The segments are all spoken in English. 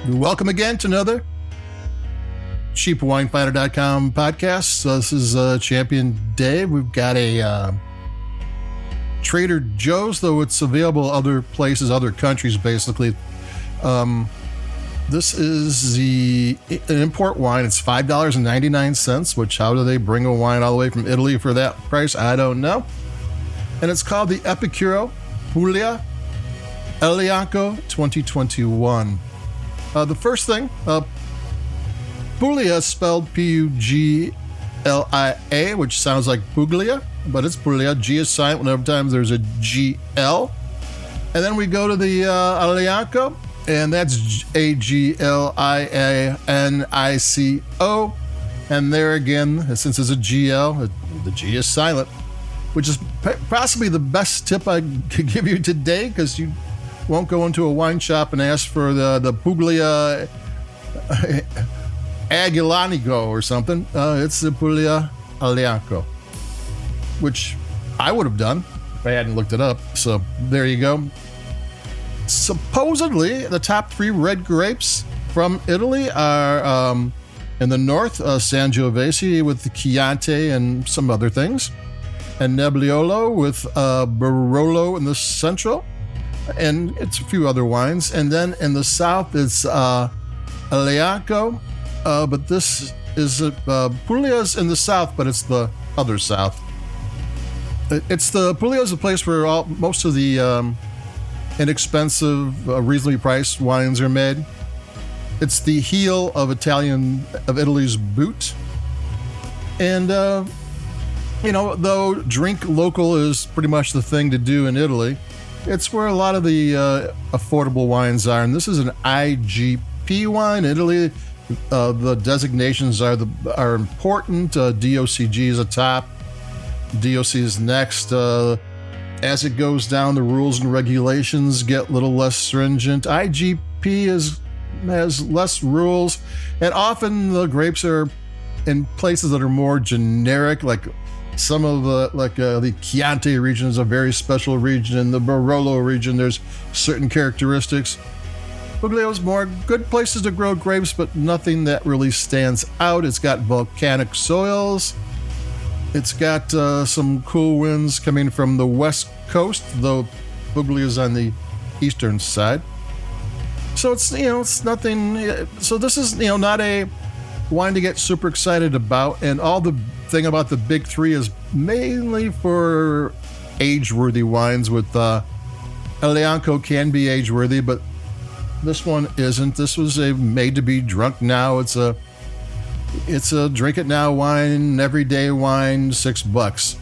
Welcome again to another CheapWineFinder.com podcast. So this is Champion Dave. We've got a Trader Joe's, though it's available other places, other countries, basically. This is an import wine. It's $5.99, which how do they bring a wine all the way from Italy for that price? I don't know. And it's called the Epicuro Puglia Aglianico 2021. The first thing, Puglia is spelled Puglia, which sounds like Puglia, but it's Puglia. G is silent whenever times there's a GL. And then we go to the Aglianico, and that's Aglianico. And there again, since it's a GL, the G is silent, which is possibly the best tip I could give you today, because you won't go into a wine shop and ask for the Puglia Aglianico or something. It's the Puglia Aglianico, which I would have done if I hadn't looked it up. So there you go. Supposedly, the top three red grapes from Italy are in the north, Sangiovese with the Chianti and some other things, and Nebbiolo with Barolo in the central, and it's a few other wines. And then in the south, it's Aglianico, but this is Puglia's in the south, but it's the other south. Puglia's a place where most of the inexpensive, reasonably priced wines are made. It's the heel of Italy's boot. And, though drink local is pretty much the thing to do in Italy, it's where a lot of the affordable wines are. And this is an IGP wine. In Italy, the designations are important. DOCG is atop. DOC is next. As it goes down, the rules and regulations get a little less stringent. IGP has less rules, and often the grapes are in places that are more generic, like some of the Chianti region is a very special region. In the Barolo region, there's certain characteristics. Puglia's more good places to grow grapes, but nothing that really stands out. It's got volcanic soils. It's got some cool winds coming from the west coast, though Puglia's on the eastern side. So it's nothing. So this is not a wine to get super excited about. And all the thing about the big three is mainly for age-worthy wines. With Aglianico can be age-worthy, but this one isn't. This was a made-to-be drunk now. It's a drink it now wine, everyday wine, $6.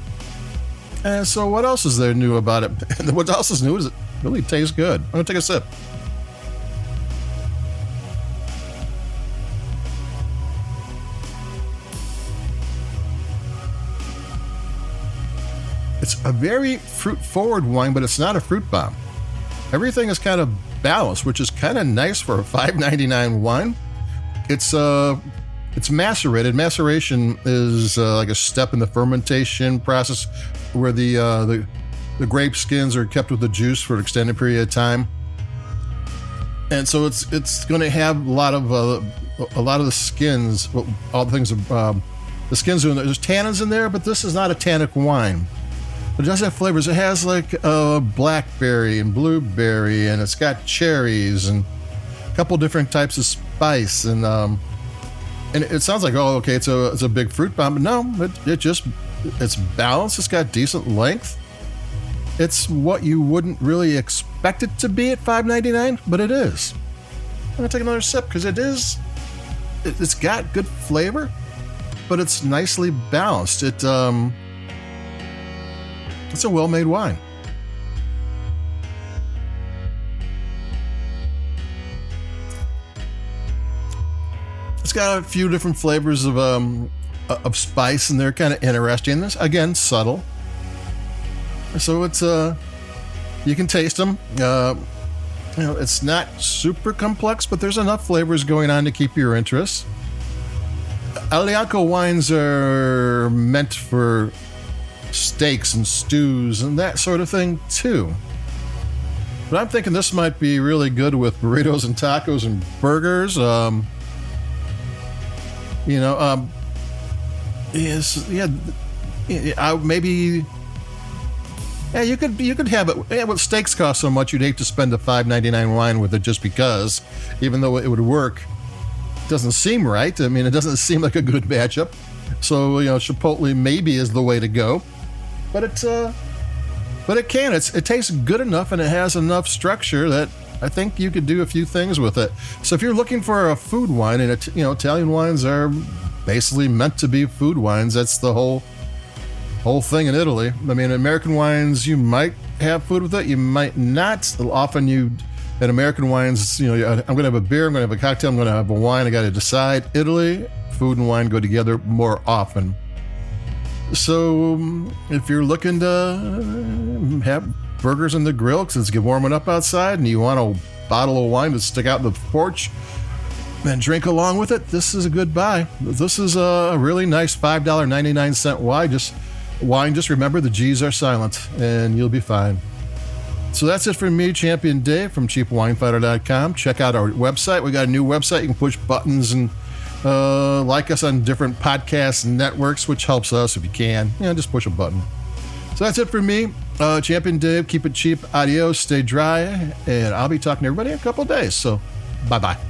And so what else is there new about it? What else is new is it really tastes good. I'm going to take a sip. It's a very fruit-forward wine, but it's not a fruit bomb. Everything is kind of balanced, which is kind of nice for a $5.99 wine. It's macerated. Maceration is like a step in the fermentation process where the grape skins are kept with the juice for an extended period of time, and so it's going to have a lot of the skins. All the things the skins are in there. There's tannins in there, but this is not a tannic wine. But it does have flavors. It has like blackberry and blueberry, and it's got cherries and a couple different types of spice, and it sounds like, oh, okay, it's a big fruit bomb, but no, it's balanced. It's got decent length. It's what you wouldn't really expect it to be at $5.99, but it is. I'm gonna take another sip because it's got good flavor, but it's nicely balanced. It's a well-made wine. It's got a few different flavors of spice, and they're kind of interesting. This again, subtle. So it's you can taste them. It's not super complex, but there's enough flavors going on to keep your interest. Aglianico wines are meant for steaks and stews and that sort of thing too. But I'm thinking this might be really good with burritos and tacos and burgers. Maybe. Yeah, you could have it. Yeah, but steaks cost so much, you'd hate to spend a $5.99 wine with it just because, even though it would work. It doesn't seem right. I mean, it doesn't seem like a good matchup. So, Chipotle maybe is the way to go. But it can. It tastes good enough and it has enough structure that I think you could do a few things with it. So if you're looking for a food wine, and Italian wines are basically meant to be food wines. That's the whole thing in Italy. I mean, American wines, you might have food with it, you might not. Often in American wines, I'm going to have a beer, I'm going to have a cocktail, I'm going to have a wine, I got to decide. Italy, food and wine go together more often. So if you're looking to have burgers in the grill because it's warming up outside and you want a bottle of wine to stick out in the porch and drink along with it, this is a good buy. This is a really nice $5.99 wine. Just remember the G's are silent and you'll be fine. So that's it for me, Champion Dave from CheapWineFighter.com. Check out our website. We got a new website. You can push buttons and like us on different podcast networks, which helps us if you can. Just push a button. So that's it for me, Champion Dave. Keep it cheap. Adios. Stay dry. And I'll be talking to everybody in a couple of days. So bye-bye.